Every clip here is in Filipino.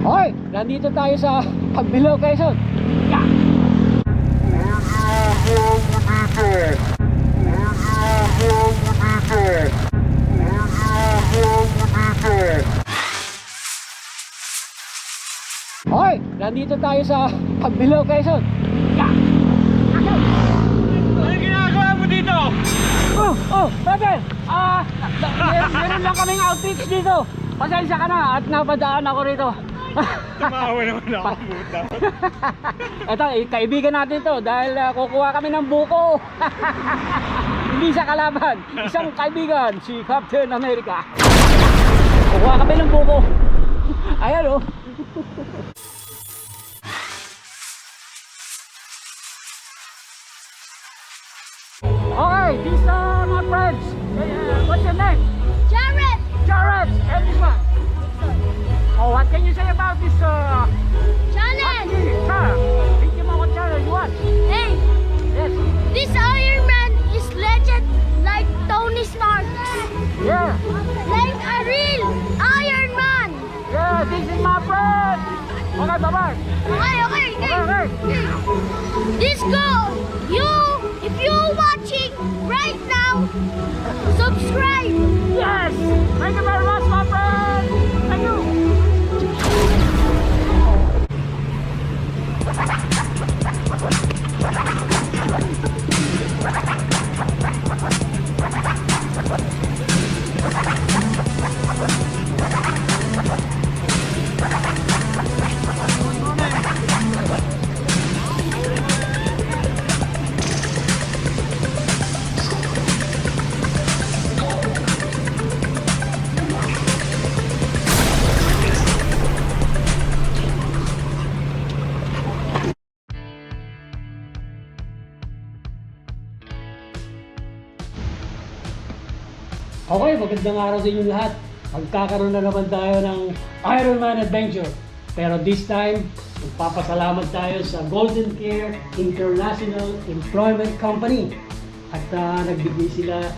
Okay, nandito tayo sa Pagbilao, Quezon. Yeah. Okay, nandito tayo sa Pagbilao, Quezon. Yeah. Ano ginagawa mo dito? Brother, meron lang kaming outreach dito. Pasensya ka na at napadaan ako rito. Tumawa naman ako, puta. Ito, kaibigan natin to dahil kukuha kami ng buko. Hindi siya kalaban, isang kaibigan, si Captain America. Kukuha kami ng buko. Ayan, oh. Okay, these are my friends. What's your name? Jared! Jared, and this one. Oh, what can you say about this Janet! car? Think about what channel you watch? Hey, Yes. this Iron Man is legend like Tony Stark. Yeah. Like a real Iron Man. Yeah, this is my friend. Okay, bye-bye. Okay. Okay. This go. If you're watching right now, subscribe. Yes. Thank you very much, my friend. Thank you. Okay, magandang araw sa inyo lahat. Magkakaroon na naman tayo ng Iron Man Adventure. Pero this time, magpapasalamat tayo sa Golden Care International Employment Company. At nagbigay sila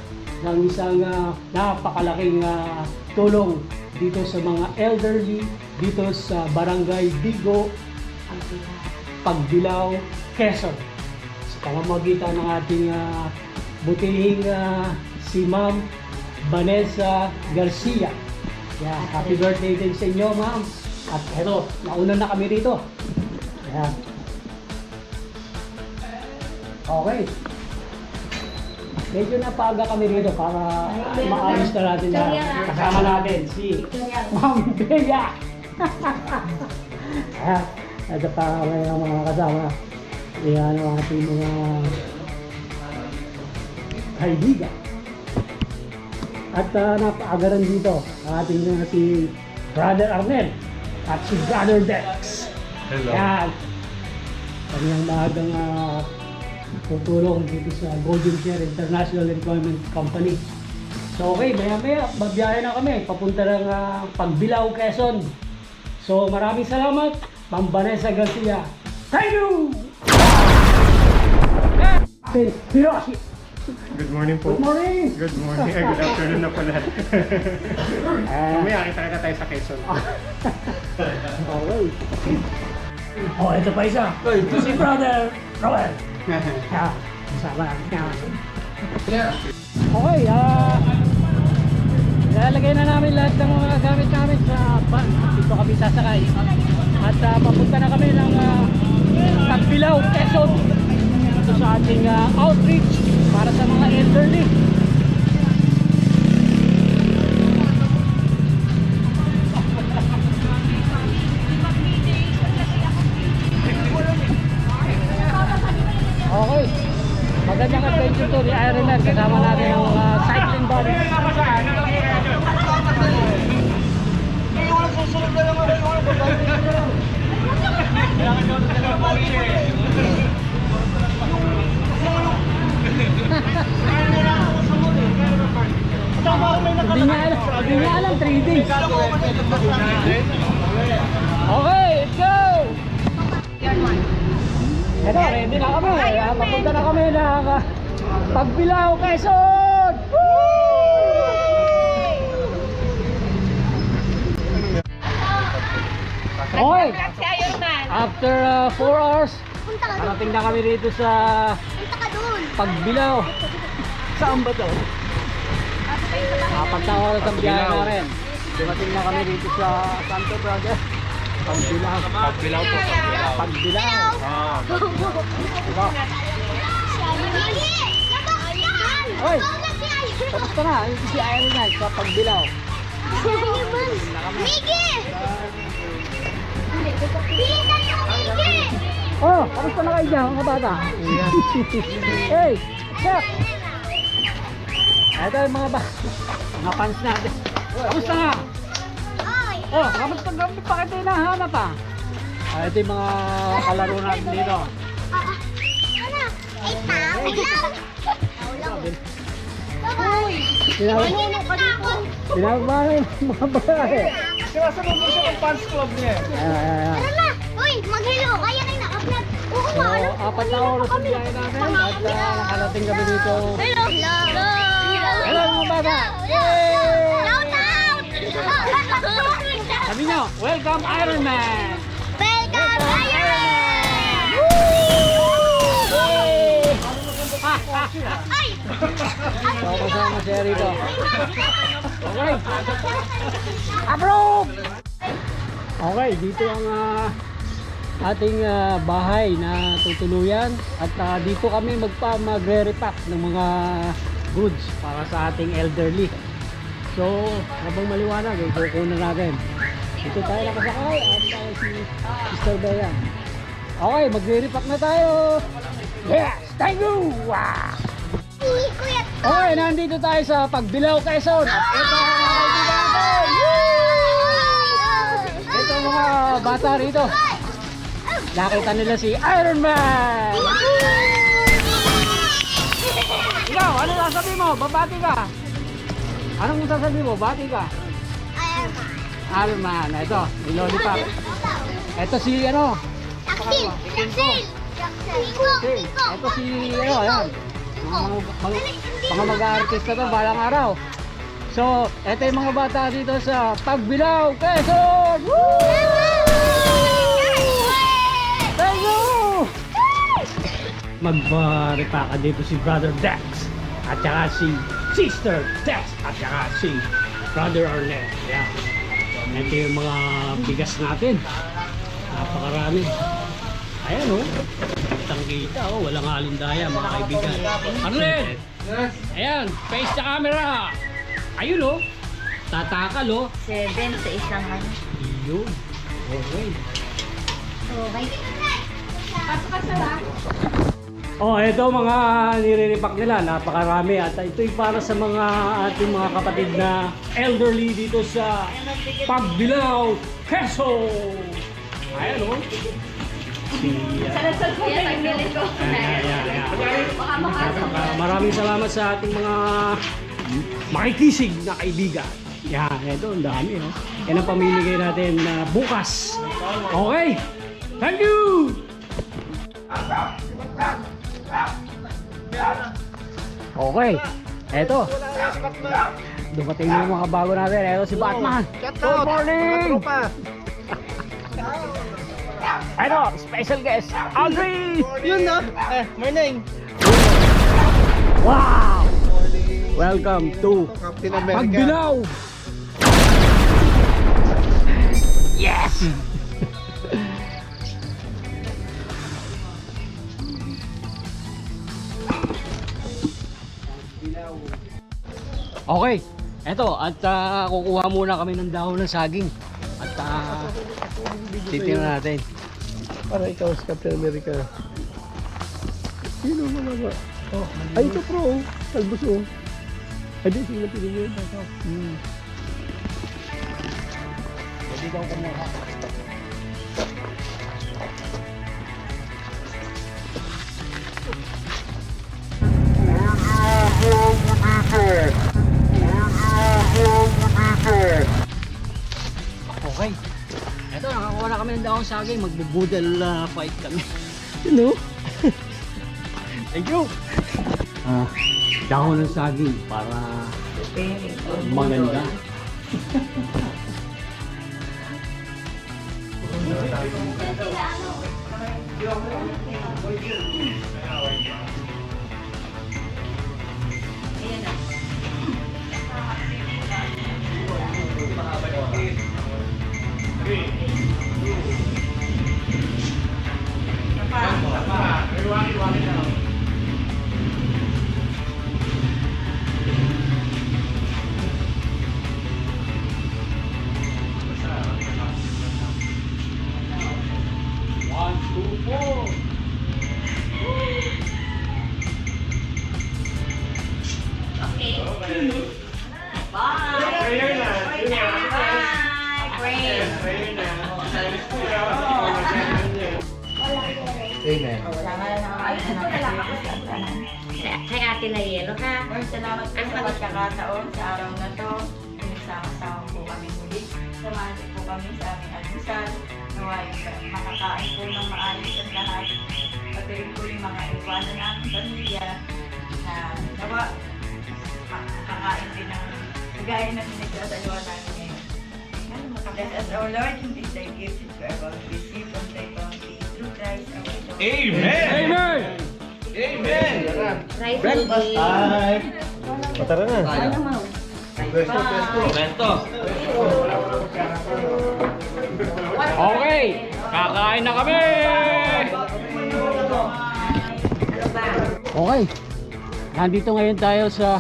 ng isang napakalaking tulong dito sa mga elderly dito sa Barangay Digo, Pagbilao, Quezon. Sa pamamagitan ng ating butihing si Ma'am Vanessa Garcia. Yeah, happy birthday din sa inyo, ma'am. At eto, nauna na kami rito. Yeah. Okay. Medyo napaga kami rito para maayos na natin na kasama natin si Ma'am Bea. Ito pa kami ang mga kasama. Yan ang ating mga kaibigan. At napaaga rin dito ang ating si Brother Arnel at si Brother Dex. Hello. Yan. Kanyang maagang tutulong dito sa Golden Care International Employment Company. So okay, maya-maya, babiyahe na kami. Papunta ng Pagbilao, Quezon. So maraming salamat, Ma'am Vanessa Garcia. Thank you! Hiroshi! Good morning po. Good morning! Good morning. Ay, good afternoon na pala. Mamaya, kita tayo sa Quezon. Okay. Oh, ito pa isa. Si Brother Robert. Kasama. Okay, ilalagay na namin lahat ng mga gamit namin sa van. Dito kami sasakay. At papunta na kami ng Pagbilao, Quezon. Ito sa ating outreach para sa mga elderly. Okay, magandang adventure to ni Iron Man. Kasama natin ang cycling body. Hindi niya alam 3 days. Okay, let's go! Ito, ready na kami. Papunta na kami ng Pagbilao, Quezon! Woo! Okay. Si Iron Man. After 4 hours, Punta ka doon. parating na kami dito sa Punta ka doon. Pagbilao. Saan ba to? Apat na oras ang biyahe namin. Dumating na kami dito sa Santo Brother. Pagbilao. Pagbilaw po, pagbilaw. Pagbilao. Ah, Diba? Migi! Labas yan! Oy! Ikaw na si Iron. Tapos na. Ito si Iron Man sa Pagbilao. Migi! Bilisan mo, Migi! Oh, kamusta na kayo dyan, mga bata? Hey, chef! Ito yung mga fans natin. Kamusta nga? Ay! Oh, kamusta gabi pa kita hinahanap ah? Ito yung mga kalaro natin dito. Ano? Ay, tao lang! Tao lang. Uy! Tinawag ba yung mga babae? sinasalubo siya ng fans club niya. Ayan. Tara na! Uy, mag-hello! Kaya kayo naka-vlog! Oo So, nga, alam ko, apat na kanina oras pa ang kami. biyahe namin at nakarating kami dito. Hello! Hello! Hello mga bata! Shout out! Sabi nyo, welcome Iron Man! Welcome, Iron! Ay! So, kasama si Erito. Okay. Approve! Okay, dito ang ating bahay na tutuluyan at dito kami magre-repack ng mga goods para sa ating elderly. So, habang maliwanag, kukunan natin. Dito tayo nakasakay at si Sister Bea. Okay, magre-repack na tayo. Yes, thank you! Wow! Kuya Tom! Okay, nandito tayo sa Pagbilao, Quezon. At ito ang mga kaibigan natin. Ito ang mga bata rito. Nakita nila si Iron Man. Ikaw, ano sasabihin mo? Babati ka. Anong sasabihin mo? Bati ka. Iron Man. Ito, si Lollipop. Ito si ano? Axel! Axel! Okay. Ito si ano, ayan. Mga mag-aartista to balang araw. So, ito yung mga bata dito sa Pagbilao, Quezon! Woo! Thank you! Magpa-repaka dito si Brother Dex at saka si Sister Dex at saka si Brother Arnett. Yan. Ito yung mga bigas natin. Napakarami. Ayan o. Kitang-kita o. Walang halindaya mga kaibigan. Arnett! Ayan. Face sa camera. Ayun o. Tatakal o. 7 sa isang ano. Yun. Okay. Okay. Oh, ito mga nire-repack nila, napakarami at ito'y para sa mga ating mga kapatid na elderly dito sa Pagbilao, Quezon. Ayan o. Maraming salamat sa ating mga makikisig na kaibigan. Yan, ito ang dami oh. Yan ang pamimigay natin na bukas. Okay? Thank you! Okay, eto. Dumating na yung mga bago natin. Eto si Batman. Good morning! Eto, special guest, Audrey! Yun na. Morning. Wow! Welcome to Captain Pagbilao! Yes! Okay, eto at kukuha muna kami ng dahon ng saging at titingnan natin. Para ikaw sa Captain America. Sino mo ba? Oh, ay ito pro. Talbos oh. Ay di, sino pinili yun? Pwede daw kumuha. Okay. Eto, nakakuha na kami ng dahong saging. Magbubudal fight kami. Sino? Thank you! Dahon ng saging para maganda. One, two, four. Prayer na. Prayer na. Amen. Kay Ate Layelo ha. Salamat po sa pagkakataon sa araw na to. Pinagsama-sama po kami muli. Samahan po kami sa aming almusal. Naway makakain po ng maayos ang lahat. Pati rin po yung mga iwanan namin pamilya na nawa makakain din ng kagaya na pinagsasaluhan namin ngayon. Let us, O Lord, in this thy gift which we are about to receive from thy bounty through Christ our Lord. Amen! Amen. Rice Breakfast time. Tara na. Pwesto. Okay, kakain na kami! Okay, nandito ngayon tayo sa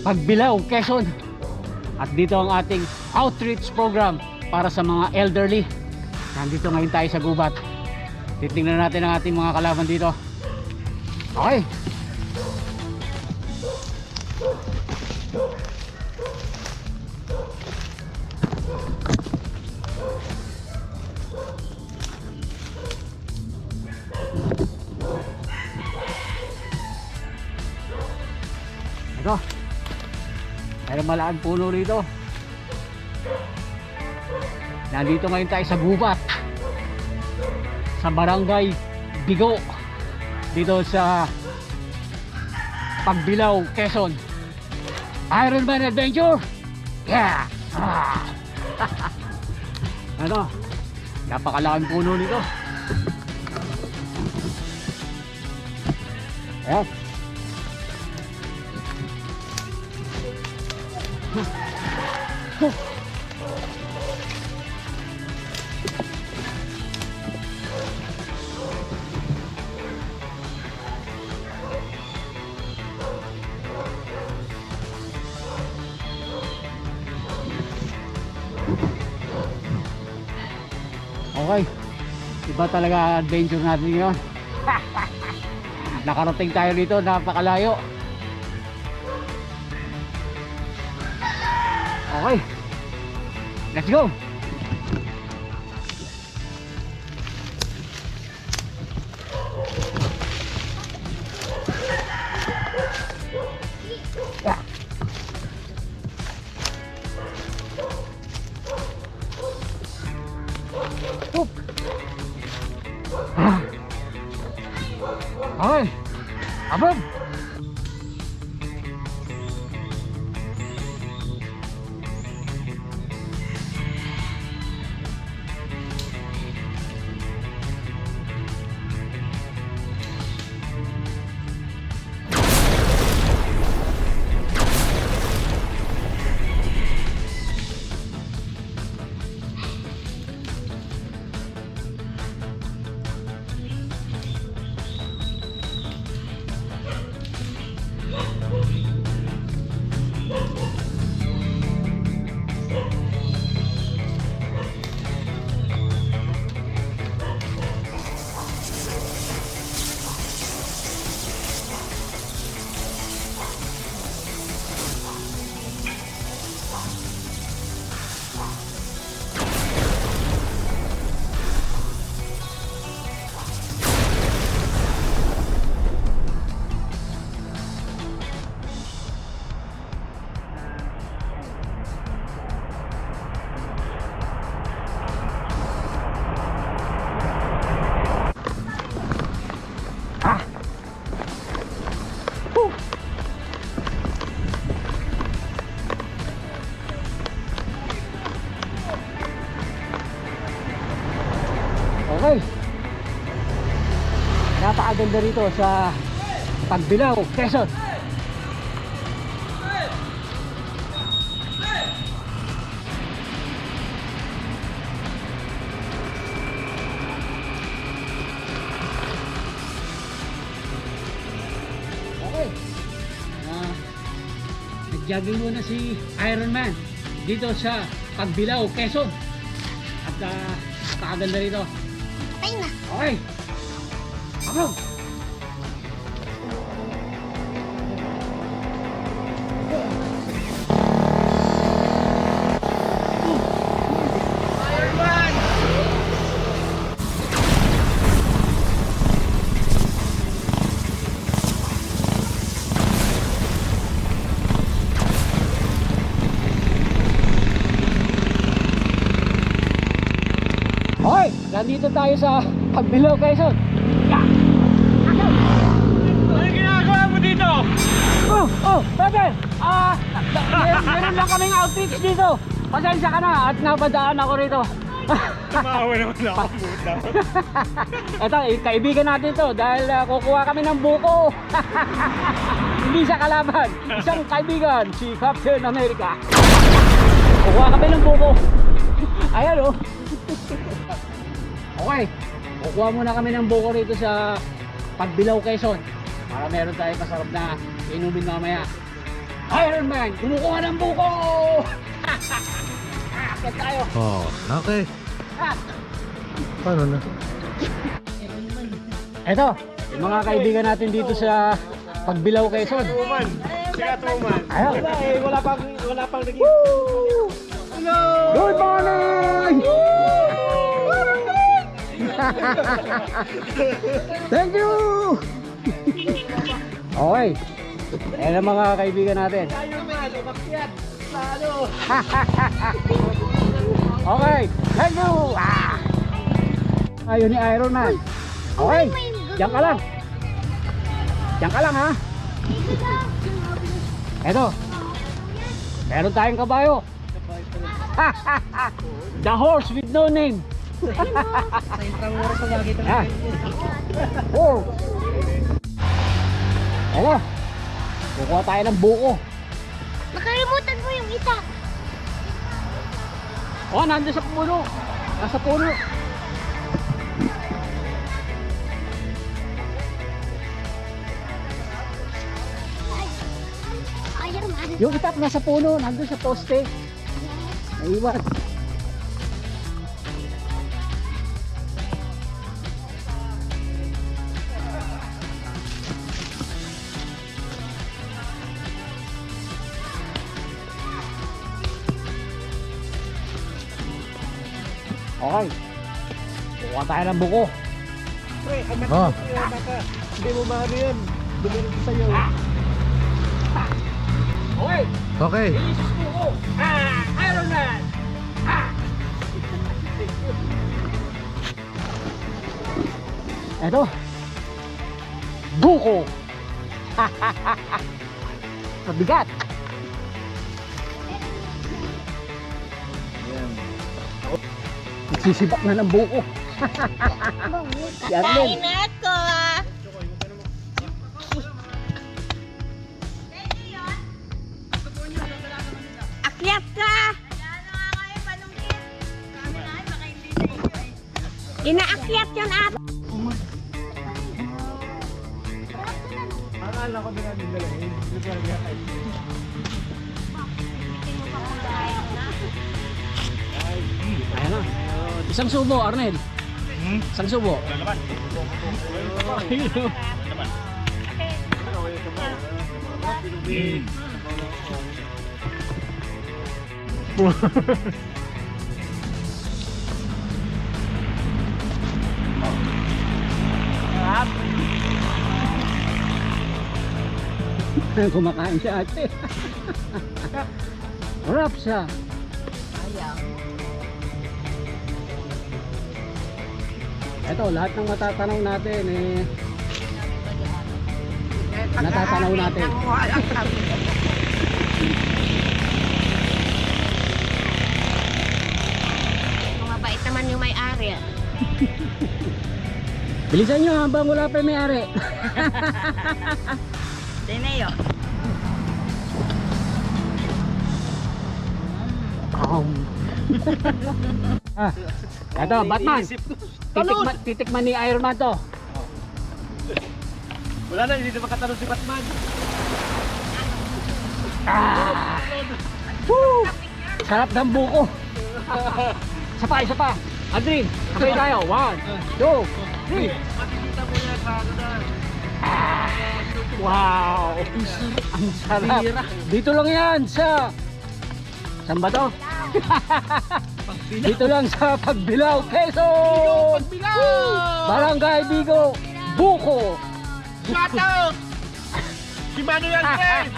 Pagbilao, Quezon. At dito ang ating outreach program para sa mga elderly. Nandito ngayon tayo sa gubat. Titingnan natin ang ating mga kalaban dito. Okay. Ito. Mayroong malaking puno rito. Nandito ngayon tayo sa gubat. Sa barangay Bigo. Dito sa Pagbilao, Quezon. Iron Man Adventure. Yeah. Ano? Napakalaking puno nito. Ayan. Okay. Iba talaga adventure natin ngayon. Nakarating tayo dito, napakalayo. Okay. Let's go. Yeah. Oop. Okay. Abang. Okay. Napakaganda rito sa Pagbilao, Quezon. Okay. Nag-jogging muna si Iron Man dito sa Pagbilao, Quezon. At napakaganda rito. Patay na. Okay. Abang. Okay, nandito tayo sa Pagbilao, Quezon. Ano ginagawa mo dito? Brother! Meron lang kaming outfits dito. Pasensya ka na at napadaan ako rito. Tumawa naman ako, puta. Ito, kaibigan natin to dahil kukuha kami ng buko. Hindi siya kalaban, isang kaibigan, si Captain America. Kukuha kami ng buko. Ayan o. Okay, kukuha muna kami ng buko rito sa Pagbilao, Quezon para meron tayong masarap na inumin mamaya. Iron Man, kumukuha ng buko! Akit tayo! Oh, okay. Ah! Paano na? Eto, yung mga kaibigan natin dito sa Pagbilao, Quezon. Tuman. Sika tuman. Ayun. Wala pang naging. Hello! Good morning! Thank you! Okay. Ayan ang mga kaibigan natin. Okay. Thank you! Ayun ni Iron Man. Okay. Diyan ka lang. Diyan ka lang ha. Eto. Meron tayong kabayo. The horse with no name. Ah. Oh. Eto. Kukuha tayo ng buko. Nakalimutan mo yung isa. Oh, nandun sa puno. Nasa puno. Iron Man. Yung itap nasa puno, nandun sa poste. Naiwan. Okay. Kuha tayo ng buko. Oh, Hindi mo maano yan. Dumirin ko sa'yo. Okay. okay. Isis buko. Iron Man. Eto. Buko. Mabigat. Nagsisibak na ng buko. Yan din. Kain ako. Akyat ka. Inaakyat yun at. Akala ko din natin dalahin. Hindi ko nagkakay. Ayan na. Isang subo, Arnel. Isang subo. Kumakain siya ate. Harap siya. Ito, lahat ng matatanaw natin natatanaw natin. Mabait naman yung may-ari. Bilisan nyo habang wala pa yung may-ari. Dineo. Ito, Batman. Titikman ni Iron Man to. Wala na, hindi na makatanong si Batman. Woo! Sarap ng buko. Isa pa. Adrin, sabay tayo. 1, 2, 3. Wow! Ang sarap. Dito lang yan sa... Saan ba to? Dito lang sa Pagbilao, Quezon! Barangay Bigo, Buko! Bato! Si Mano yan, friend!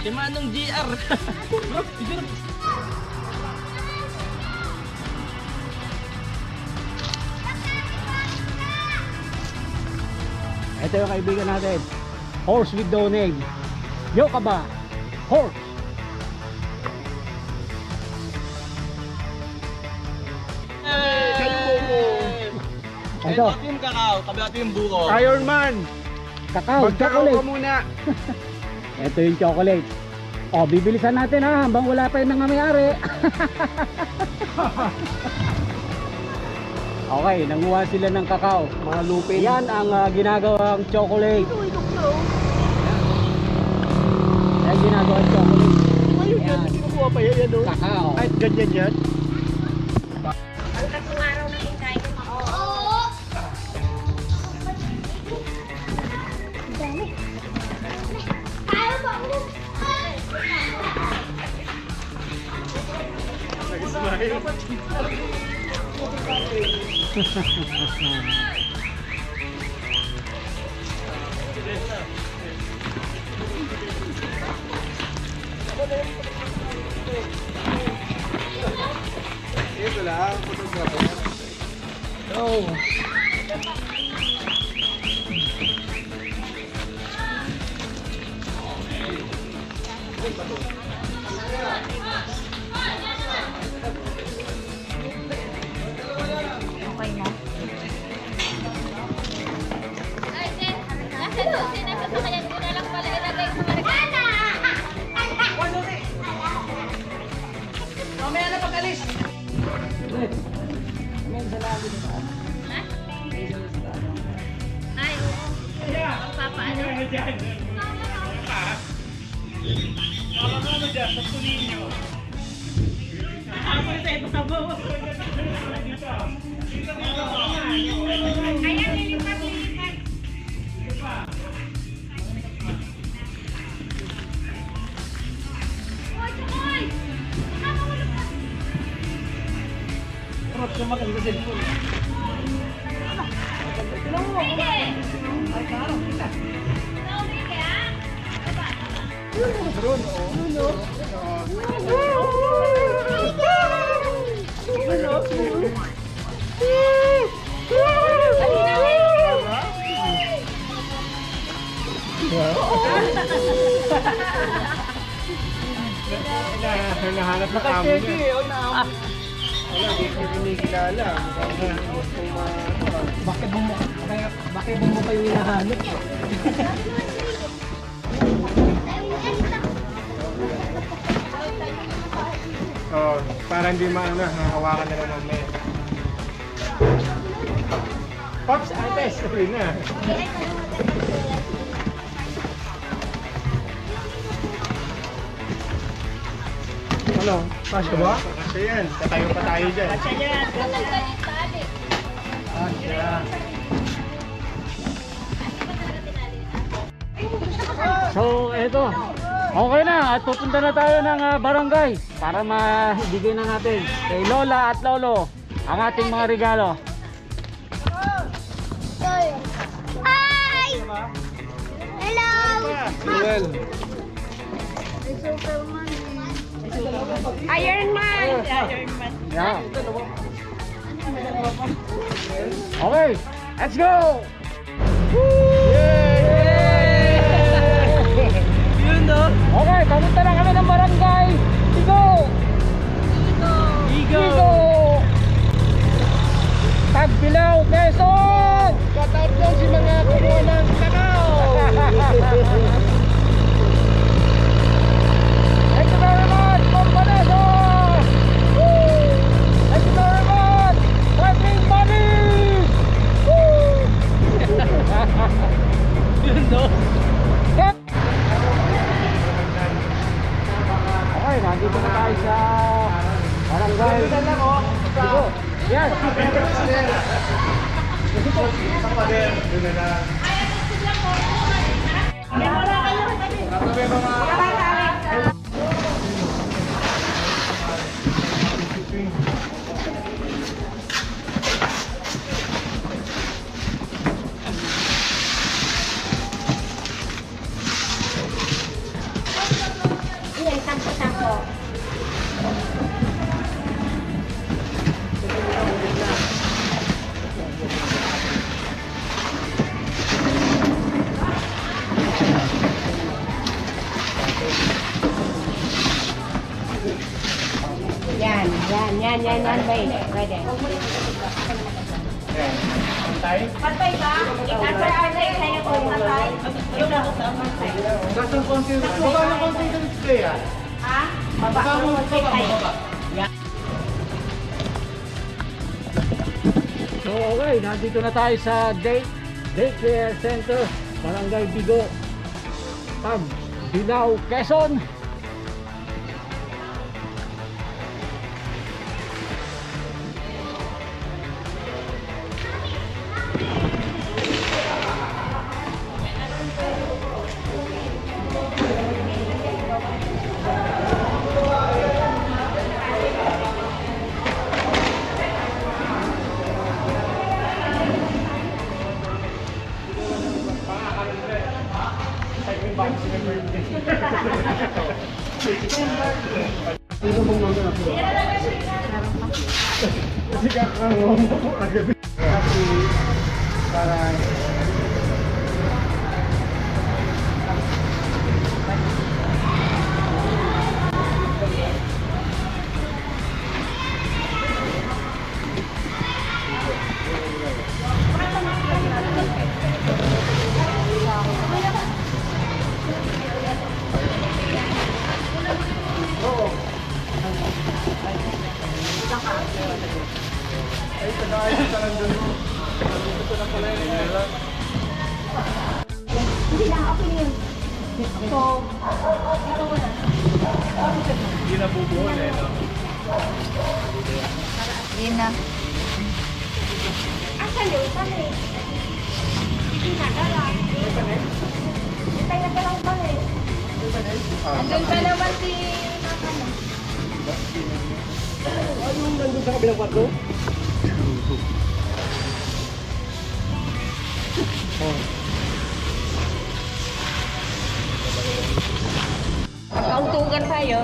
Si Manong GR! Ito yung kaibigan natin. Horse with no name. Yo ka ba? Horse! Ito, yung kakao, tabi yung buko. Iron Man! kakao, Magkakao ka chocolate. muna! Ito yung chocolate. O, bibilisan natin ha, hanggang wala pa yung mga may-ari. Okay, nanguha sila ng kakao. Mga lupin. Yan ang ginagawang chocolate. Yan ginagawang chocolate. Ayun yan, kinukuha pa yan, no? Kakao. Ay, ganyan yan. Ang tatlong araw na hintay ko ako. Ito lang, photographer. Okay na. Sinasasakayan ko na lang pala ilagay sa marikana. Ay, oo. Papaano? Ayan, lilipat. Hinahanap na kamo niya. Wala, hindi ko kinikilala. Bakit mo kayo hinahanap? So, para hindi maano, hawakan na lang mamaya. Pops, ates! Uwi na. Ano? Kasya ba? Kasi yan, tatayo pa tayo dyan. So, eto. Okay na at pupunta na tayo ng barangay para maibigay na natin kay Lola at Lolo ang ating mga regalo. Hi! Hello! Well, Iron Man! Iron Man. Yeah. Okay, let's go! yun no? Okay, papunta na kami ng barangay. Bigo! Bigo! Pagbilao, Quezon! Shoutout si mga kumuha ng kakao. Thank you very much, Companeso! Woo! Thank you very much, Fighting Buddies! Woo! Yun no? Okay, nandito na tayo sa barangay. Digo. Yes. Ilan, sampo-sampo. Yan, bay. Pwede. Pantay ba? Pantay, Arley. Kaya po, pantay. Gasang konti. Baba ng konti yung display ah. Ha? Baba. So okay, nandito na tayo sa Daycare Center, Barangay Bigo, Pag, Bilao, Quezon. Kasi kakawang ako kagabi. Kasi parang Hindi lang, okay na yun. So, ito mo na. hindi na bubuhol eh. No? Hindi na. Asan yun? Saan eh? Hindi na, dala. Hintay na lang ba eh? Andun pa naman si Nakano. Yung nandun sa kabilang kwarto? Magkauntungan tayo.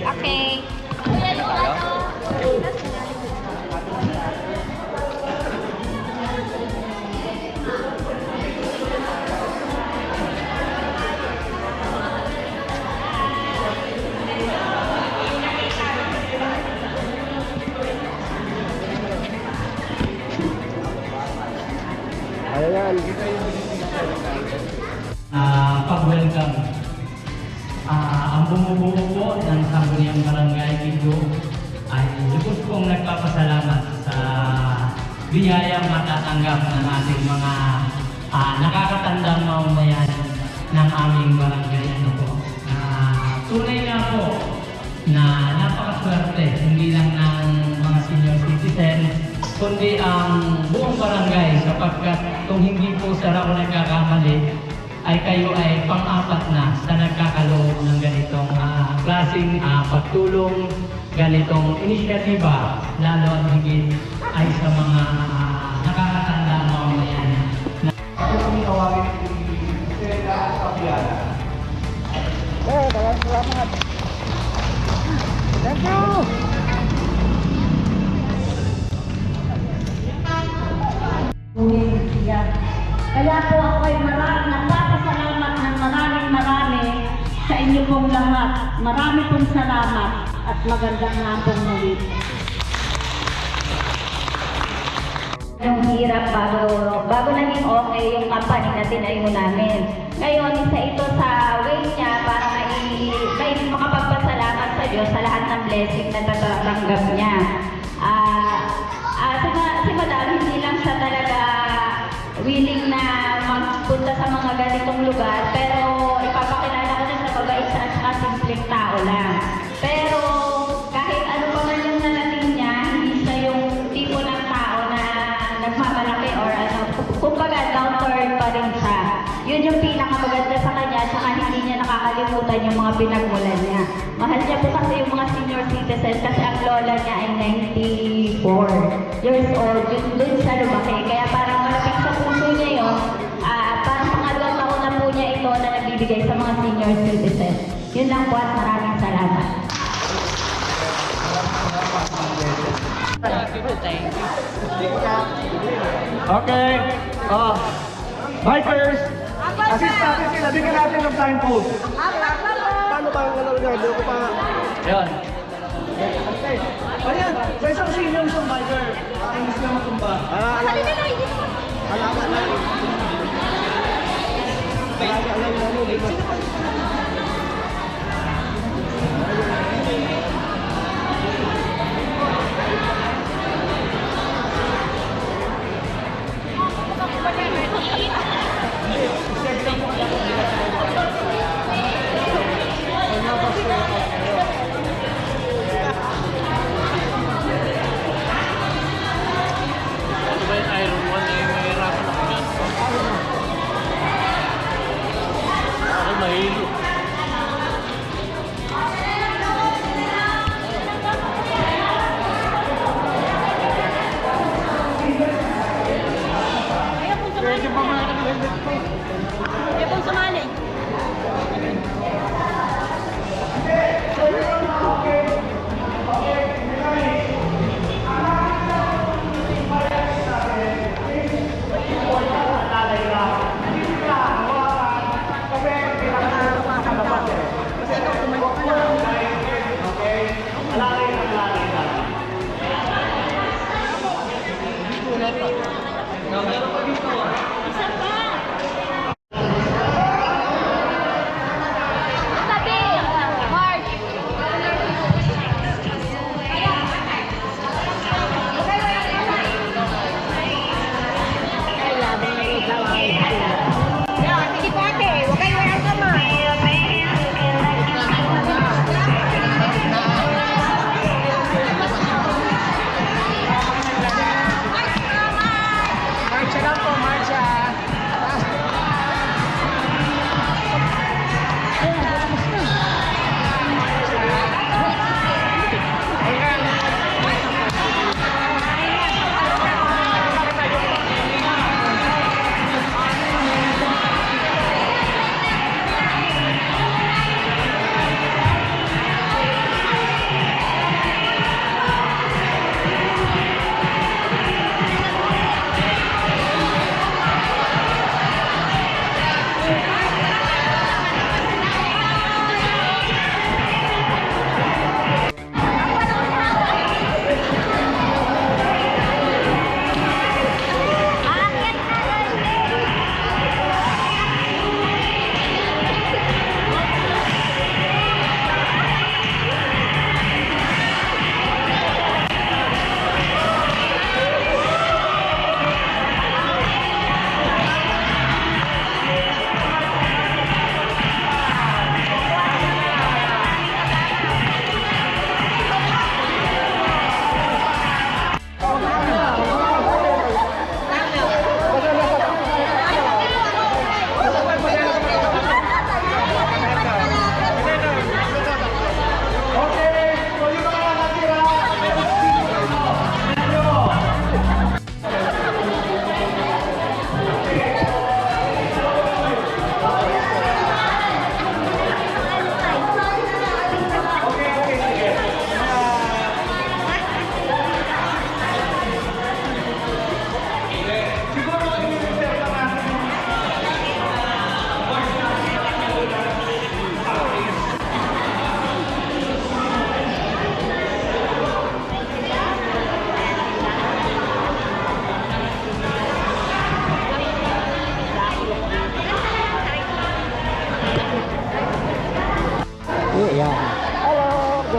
Okay. Ayan. Pag-welcome. Ang bumubuo po ng Sangguniang Barangay Bigo ay lubos pong nagpapasalamat sa biyayang matatanggap ng ating mga nakakatandang mamamayan ng aming barangay. Tunay nga po na napakaswerte, hindi lang ng mga senior citizen, kundi ang buong barangay, sapagkat kung hindi po sa ako nagkakamali, ay kayo ay pang-apat na sa nagkakaloob ng ganitong klaseng pagtulong, ganitong inisyatiba, lalo at higit ay sa mga nakakatanda mamamayan. Salamat. Thank you. Kaya po ako ay nagpapasalamat ng marami sa inyo pong lahat. Marami pong salamat. at magandang hapon muli. Yung hirap bago naging okay yung company na tinayo namin. Ngayon, isa ito sa way niya para may makapagpasalamat sa Diyos sa lahat ng blessing na natatanggap niya. Si Madam, hindi lang siya talaga willing na magpunta sa mga ganitong lugar, pero ipapakilala ko na sa mabait siya at simpleng tao lang. Pero kahit ano pa man yung nalating niya, hindi siya yung tipo ng tao na nagmamalaki or ano, kumbaga down to earth pa rin siya. Yun yung pinakamaganda sa kanya, saka hindi niya nakakalimutan yung mga pinagmulan niya. Mahal niya po kasi yung mga senior citizens kasi ang lola niya ay 94 years old. Doon siya lumaki. Kaya parang malapit sa puso niya yun. Parang pangalawang taon na po niya ito na nagbibigay sa mga senior citizens. Yun lang po at maraming salamat. Okay. Bikers! Assist natin sila. Bigyan natin ng signpost. Paano ba ang nalagado ko pa? Ayan. Ayan, sa isang senior isang biker. Ang gusto naman tumba. Alaman na.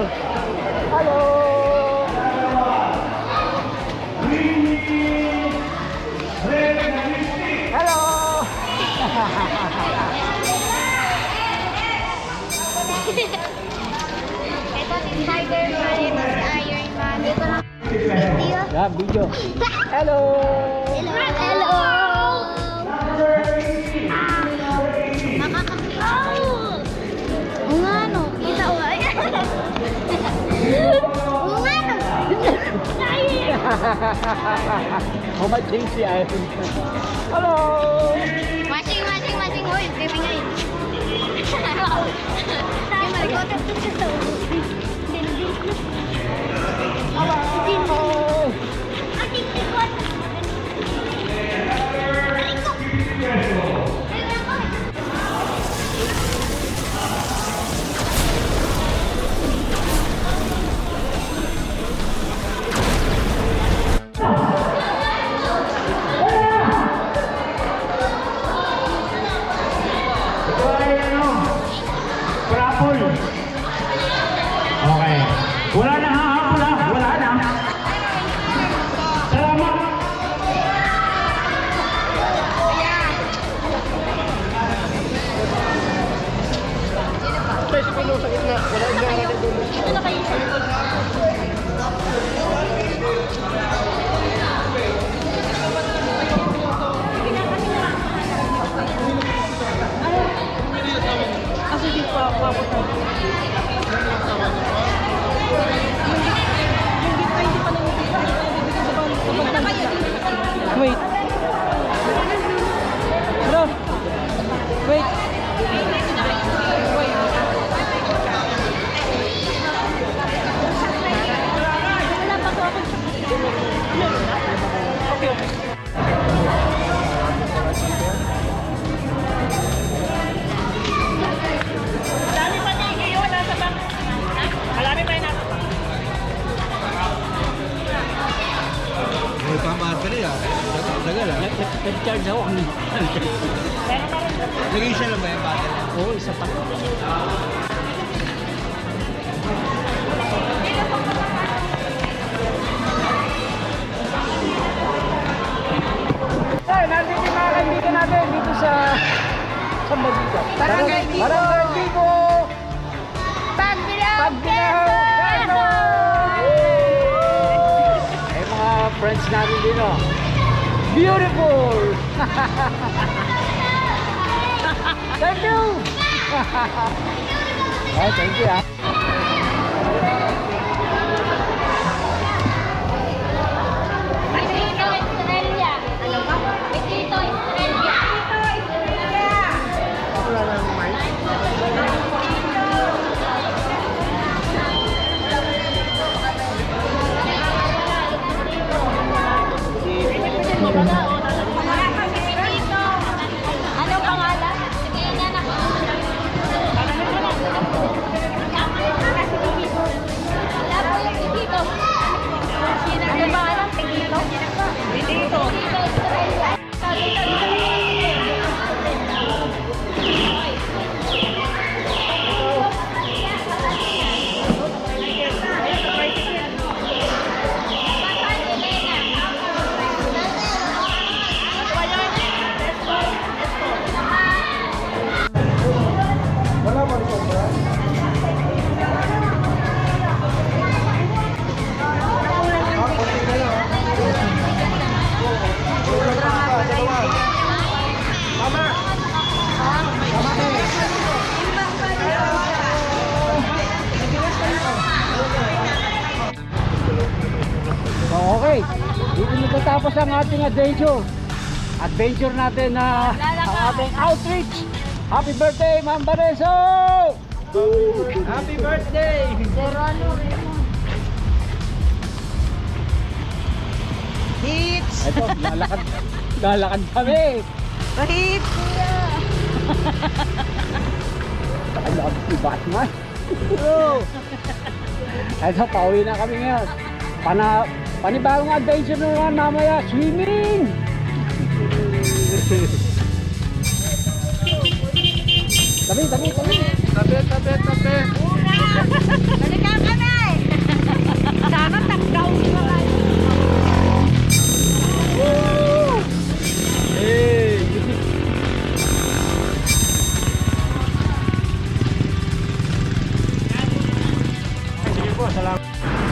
Hello! Hello! Ito si Spider-Man, ito si Iron Man. Dito lang. Video. Yeah, video. Hello! Hello! Nakaka-oh! Oo nga no. Kita o. Oo nga no. How much change si Iron Man? Hello! Washing. Uy, baby ngayon. Yung marikotan to siya to. Oh! Ating likod. Rapol. Okay. Wala na hahapol ha. Wala na. Salamat. Wait. Hello. Wait. May pamahat ka nila. Tagal ah. Nag-charge ako. Nag-isa lang ba yung battery? Oo, isa pa. Ay, nandito yung mga kaibigan natin dito sa Bagito. Barangay Bigo! Pagbilaw, Quezon! Ay, mga friends natin dito. Beautiful! Thank you! Ay, thank you ah. Dito, Estrella. Ano ba? Dito, Estrella. Anong pangalan? Sige, yan ako. Anong pangalan? Tigito? Tigito. So, okay. Dito natatapos ang ating adventure natin na ang ating outreach. Happy birthday, Ma'am Vanessa! Happy birthday! Hits! Ito, lalakad kami. Hits! Lalakad si Batman. Ito, pauwi na kami ngayon. Panibagong adventure na naman mamaya, swimming! Tabi! Tabi! Balikan kami! salamat.